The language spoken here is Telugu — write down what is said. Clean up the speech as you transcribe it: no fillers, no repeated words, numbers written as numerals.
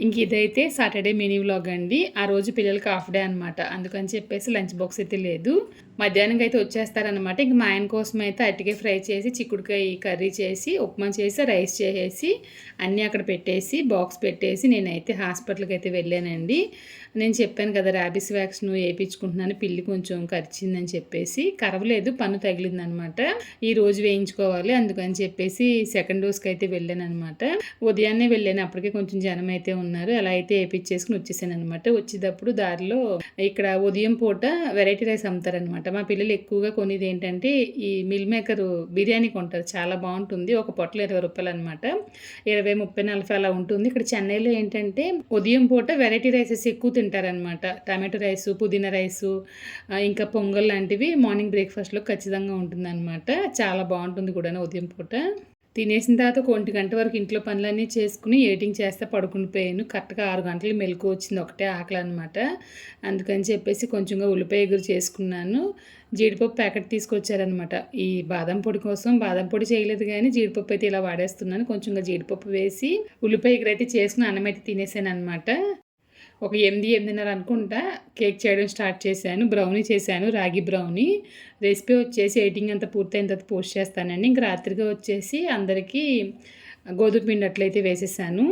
ఇంక ఇదైతే సాటర్డే మినీ వ్లాగ్ అండి. ఆ రోజు పిల్లలకి హాఫ్ డే అనమాట. అందుకని చెప్పేసి లంచ్ బాక్స్ అయితే లేదు. మధ్యాహ్నంకి అయితే వచ్చేస్తారనమాట. ఇంక మా ఆయన కోసం అయితే అరటికాయ ఫ్రై చేసి, చిక్కుడుకాయ కర్రీ చేసి, ఉప్మా చేసి, రైస్ చేసేసి అన్నీ అక్కడ పెట్టేసి, బాక్స్ పెట్టేసి నేనైతే హాస్పిటల్కి అయితే వెళ్ళానండి. నేను చెప్పాను కదా ర్యాబీస్ వ్యాక్సిన్ వేయించుకుంటున్నాను, పిల్లి కొంచెం కరిచిందని చెప్పేసి. కరవలేదు, పన్ను తగిలిందనమాట. ఈ రోజు వేయించుకోవాలి అందుకని చెప్పేసి సెకండ్ డోస్కి అయితే వెళ్ళాను అనమాట. ఉదయాన్నే వెళ్ళాను, అప్పటికే కొంచెం జనం అయితే ఉన్నారు. అలా అయితే వేయించేసుకుని వచ్చేసాను అనమాట. వచ్చేటప్పుడు దారిలో ఇక్కడ ఉదయం పూట వెరైటీ రైస్ అమ్ముతారనమాట. మా పిల్లలు ఎక్కువగా కొనేది ఏంటంటే ఈ మిల్ మేకర్ బిర్యానీ కొంటారు, చాలా బాగుంటుంది. ఒక పొట్టలో 20 రూపాయలు అనమాట. 20, 30, 40 అలా ఉంటుంది. ఇక్కడ చెన్నైలో ఏంటంటే ఉదయం పూట వెరైటీ రైసెస్ ఎక్కువ తింటారనమాట. టమాటో రైసు, పుదీనా రైసు, ఇంకా పొంగల్ లాంటివి మార్నింగ్ బ్రేక్ఫాస్ట్లో ఖచ్చితంగా ఉంటుందన్నమాట. చాలా బాగుంటుంది కూడా ఉదయం పూట. తినేసిన తర్వాత 1 గంట వరకు ఇంట్లో పనులన్నీ చేసుకుని ఎడిటింగ్ చేస్తే పడుకుని పోయాను. కరెక్ట్గా 6 గంటలు మెలకు వచ్చింది, ఒకటే ఆకలి అనమాట. అందుకని చెప్పేసి కొంచెంగా ఉల్లిపాయ ఎగురు చేసుకున్నాను. జీడిపప్పు ప్యాకెట్ తీసుకొచ్చారనమాట. ఈ బాదం పొడి కోసం బాదం పొడి చేయలేదు కానీ జీడిపప్పు అయితే ఇలా వాడేస్తున్నాను. కొంచెంగా జీడిపప్పు వేసి ఉల్లిపాయ ఎగురు అయితే చేసుకుని అన్నం అయితే తినేసాను అనమాట. ఒక 8, 8:30 అనుకుంటా కేక్ చేయడం స్టార్ట్ చేశాను. బ్రౌనీ చేశాను, రాగి బ్రౌనీ. రెసిపీ వచ్చేసి ఎడిటింగ్ అంతా పూర్తయిన తర్వాత పోస్ట్ చేస్తానండి. ఇంక రాత్రిగా వచ్చేసి అందరికీ గోధుమ పిండి అట్లయితే వేసేసాను.